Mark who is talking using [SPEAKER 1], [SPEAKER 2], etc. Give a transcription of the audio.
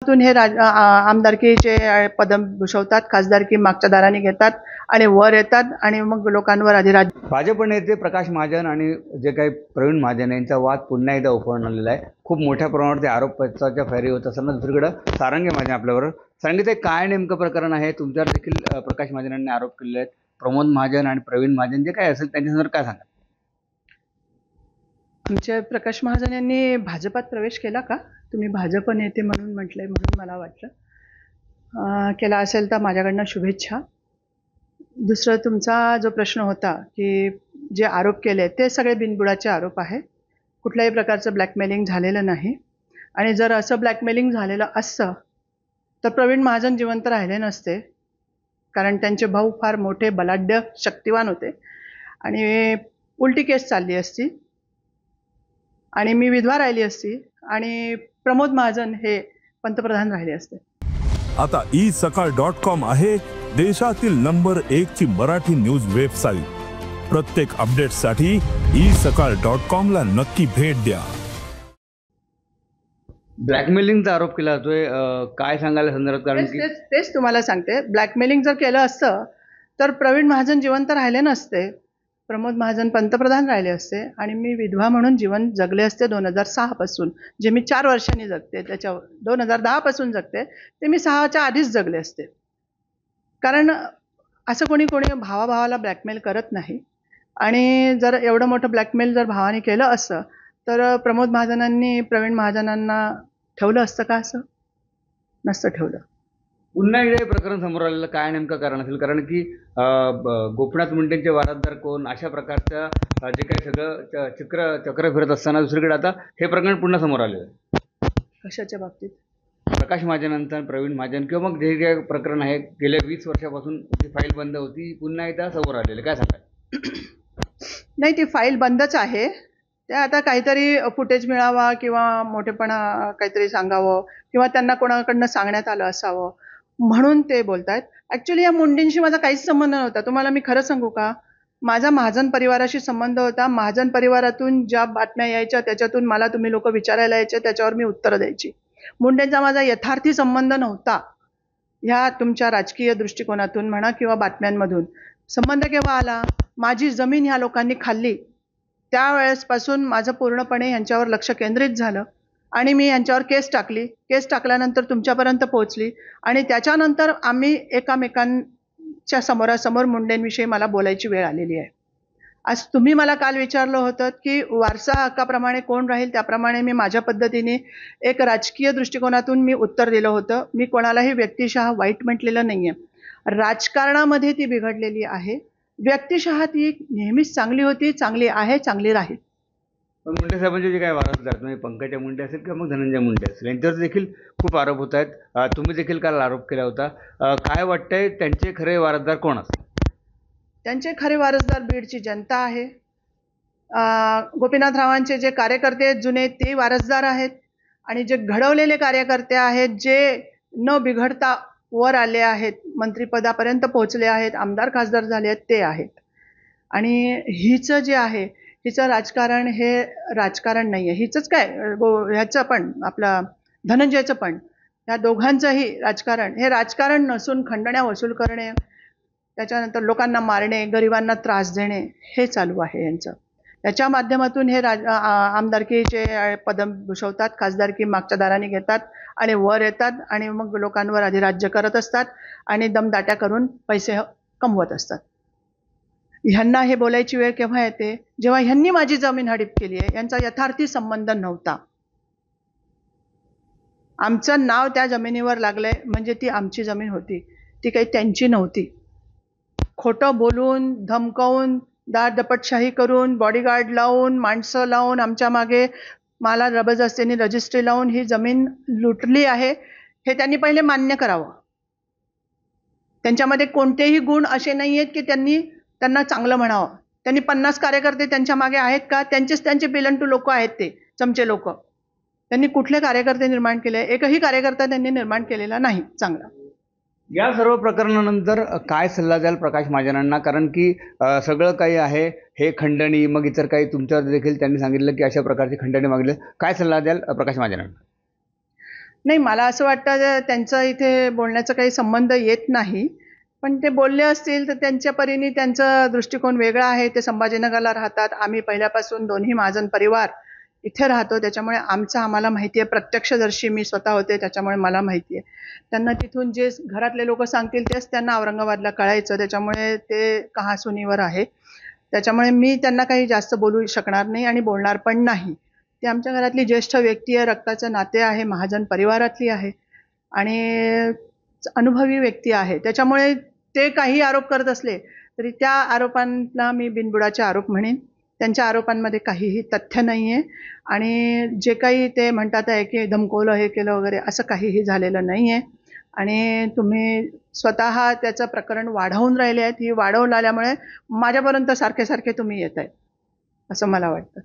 [SPEAKER 1] माध्यमातून हे आमदारकीचे पद भूषवतात, खासदारकी मागच्या दाराने घेतात आणि वर येतात आणि मग लोकांवर अधिराज्य.
[SPEAKER 2] भाजप नेते प्रकाश महाजन आणि जे काही प्रवीण महाजन यांचा वाद पुन्हा एकदा उफाळलेला आहे. खूप मोठ्या प्रमाणावरती आरोपाच्या फैरी होत असताना दुसरीकडे सारंगे महाजन आपल्याबरोबर. सारंगे, ते काय नेमकं प्रकरण आहे? तुमच्यावर देखील प्रकाश महाजनांनी आरोप केलेले आहेत. प्रमोद महाजन आणि प्रवीण महाजन जे काय असेल त्यांच्यासंदर्भात काय सांगा?
[SPEAKER 1] आमचे प्रकाश महाजन यांनी भाजपात प्रवेश केला का? तुम्ही भाजप नेते म्हणून म्हटलंय म्हणून मला वाटलं. केला असेल तर माझ्याकडनं शुभेच्छा. दुसरं, तुमचा जो प्रश्न होता की जे आरोप केले ते सगळे बिनबुडाचे आरोप आहे. कुठल्याही प्रकारचं ब्लॅकमेलिंग झालेलं नाही. आणि जर असं ब्लॅकमेलिंग झालेलं असतं तर प्रवीण महाजन जिवंत राहिले नसते, कारण त्यांचे भाऊ फार मोठे बलाढ्य शक्तिवान होते आणि उलटी केस चालली असती आणि मी विधवा राहिली असती आणि प्रमोद महाजन हे पंतप्रधान राहिले असते.
[SPEAKER 3] आता isakal.com आहे देशातील नंबर 1 ची मराठी न्यूज वेबसाईट. प्रत्येक अपडेटसाठी isakal.com ला नक्की भेट द्या.
[SPEAKER 2] ब्लॅकमेलिंगचा आरोप केला जातोय, काय सांगायला संदर्भात? कारण
[SPEAKER 1] तेच तुम्हाला सांगते, ब्लॅकमेलिंग जर केलं असतं तर प्रवीण महाजन जिवंत राहिले नसते, प्रमोद महाजन पंतप्रधान राहिले असते आणि मी विधवा म्हणून जीवन जगले असते 2006 पासून. जे मी 4 वर्षांनी जगते त्याच्या 2010 पासून जगते ते मी 6च्या आधीच जगले असते. कारण असं कोणी भावाला ब्लॅकमेल करत नाही. आणि जर एवढं मोठं ब्लॅकमेल जर भावाने केलं असतं तर प्रमोद महाजनांनी प्रवीण महाजनांना ठेवलं असतं का? असं नसतं ठेवलं.
[SPEAKER 2] पुन्हा एकदा हे प्रकरण समोर आलेलं काय नेमकं कारण असेल? कारण की गोपीनाथ मुंडेंचे वारसदार कोण, अशा प्रकारचं जे काही सगळं चक्र फिरत असताना दुसरीकडे आता हे प्रकरण पुन्हा समोर आलेलं आहे.
[SPEAKER 1] कशाच्या बाबतीत?
[SPEAKER 2] प्रकाश महाजनांचा प्रवीण महाजन किंवा मग जे काही प्रकरण आहे गेल्या 20 वर्षापासून जी फाईल बंद होती पुन्हा एकदा समोर आलेलं, काय सांगाल?
[SPEAKER 1] नाही, ती फाईल बंदच आहे. ते आता काहीतरी फुटेज मिळावा किंवा मोठेपणा काहीतरी सांगावं किंवा त्यांना कोणाकडनं सांगण्यात आलं असावं म्हणून ते बोलतायत. ॲक्च्युली या मुंडेंशी माझा काहीच संबंध नव्हता. तुम्हाला मी खरं सांगू का? माझा महाजन परिवाराशी संबंध होता. महाजन परिवारातून ज्या बातम्या यायच्या त्याच्यातून मला तुम्ही लोक विचारायला यायचे, त्याच्यावर मी उत्तरं द्यायची. मुंडेंचा माझा यथार्थी संबंध नव्हता. ह्या तुमच्या राजकीय दृष्टिकोनातून म्हणा किंवा बातम्यांमधून. संबंध केव्हा आला? माझी जमीन ह्या लोकांनी खाल्ली त्यावेळेसपासून माझं पूर्णपणे यांच्यावर लक्ष केंद्रित झालं आणि मी यांच्यावर केस टाकली. केस टाकल्यानंतर तुमच्यापर्यंत पोहोचली आणि त्याच्यानंतर आम्ही एकमेकांच्या समोरासमोर मुंडेंविषयी मला बोलायची वेळ आलेली आहे. आज तुम्ही मला काल विचारलं होतं की वारसा हक्काप्रमाणे कोण राहील, त्याप्रमाणे मी माझ्या पद्धतीने एक राजकीय दृष्टिकोनातून मी उत्तर दिलं होतं. मी कोणालाही व्यक्तिशः वाईट म्हटलेलं नाही आहे. राजकारणामध्ये ती बिघडलेली आहे. व्यक्तिशः ती नेहमीच चांगली होती, चांगली आहे, चांगली राहील.
[SPEAKER 2] पण मुंडे साहेबांचे जे काही वारसदार, म्हणजे पंकजा मुंडे असेल किंवा मग धनंजय मुंडे असेल, यांच्यावर देखील खूप आरोप होत आहेत. तुम्ही देखील काल आरोप केला होता. काय वाटतंय, त्यांचे खरे वारसदार कोण असतील?
[SPEAKER 1] त्यांचे खरे वारसदार बीडची जनता आहे. गोपीनाथरावांचे जे कार्यकर्ते जुने ते वारसदार आहेत आणि जे घडवलेले कार्यकर्ते आहेत जे न बिघडता वर आले आहेत, मंत्रिपदापर्यंत पोहोचले आहेत, आमदार खासदार झाले आहेत, ते आहेत. आणि हिचं जे आहे, हिचं राजकारण हे राजकारण नाही आहे. हिचंच काय, ह्याचं पण आपलं धनंजयचं पण, या दोघांचंही राजकारण हे राजकारण नसून खंडण्या वसूल करणे, त्याच्यानंतर लोकांना मारणे, गरिबांना त्रास देणे हे चालू आहे यांचं. त्याच्या माध्यमातून हे आमदारकीचे पद भूषवतात, खासदारकी मागच्या दाराने घेतात आणि वर येतात आणि मग लोकांवर अधिराज्य करत असतात आणि दमदाट्या करून पैसे कमवत असतात. ह्यांना हे बोलायची वेळ केव्हा येते? जेव्हा ह्यांनी माझी जमीन हडप केली आहे. यांचा यथार्थी संबंध नव्हता. आमचं नाव त्या जमिनीवर लागलंय म्हणजे ती आमची जमीन होती, ती काही त्यांची नव्हती. खोटं बोलून, धमकावून, दारदपटशाही करून, बॉडीगार्ड लावून, माणसं लावून, आमच्या मागे मला जबरदस्तीने रजिस्ट्री लावून ही जमीन लुटली आहे हे त्यांनी पहिले मान्य करावं. त्यांच्यामध्ये कोणतेही गुण असे नाही आहेत की त्यांना चांगलं म्हणावं. त्यांनी 50 कार्यकर्ते त्यांच्या मागे आहेत का? त्यांचे पिलंटू लोक आहेत, ते चमचे लोक. त्यांनी कुठले कार्यकर्ते निर्माण केले? एकही कार्यकर्ता त्यांनी निर्माण केलेला नाही चांगला.
[SPEAKER 2] या सर्व प्रकरणानंतर काय सल्ला द्याल प्रकाश महाजनांना? कारण की सगळं काही आहे हे खंडणी, मग इतर काही तुमच्यावर देखील त्यांनी सांगितलं की अशा प्रकारची खंडणी मागली. काय सल्ला द्याल प्रकाश महाजनांना?
[SPEAKER 1] नाही, मला असं वाटतं त्यांचा इथे बोलण्याचा काही संबंध येत नाही. पण ते बोलले असतील तर त्यांच्या परीने त्यांचा दृष्टिकोन वेगळा आहे. ते संभाजीनगरला राहतात. आम्ही पहिल्यापासून दोन्ही महाजन परिवार इथे राहतो. त्याच्यामुळे आम्हाला माहिती आहे. प्रत्यक्षदर्शी मी स्वतः होते, त्याच्यामुळे मला माहिती आहे. त्यांना तिथून जे घरातले लोकं सांगतील तेच त्यांना औरंगाबादला कळायचं. त्याच्यामुळे ते कहासुनीवर आहे. त्याच्यामुळे मी त्यांना काही जास्त बोलू शकणार नाही आणि बोलणार पण नाही. ती आमच्या घरातली ज्येष्ठ व्यक्ती आहे, रक्ताचे नाते आहे, महाजन परिवारातली आहे आणि अनुभवी व्यक्ती आहे. त्याच्यामुळे ते काही आरोप करत असले, तरी त्या आरोपांना मी बिनबुडाचे आरोप म्हणेन. त्यांच्या आरोपांमध्ये काहीही तथ्य नाहीये आणि जे काही ते म्हणतात आहे, की धमकवलं, हे केलं वगैरे असं काहीही झालेलं नाहीये आणि तुम्ही स्वतः त्याचं प्रकरण वाढवून राहिले आहेत. ही वाढवून आल्यामुळे माझ्यापर्यंत सारखे-सारखे तुम्ही येताय, असं मला वाटतं.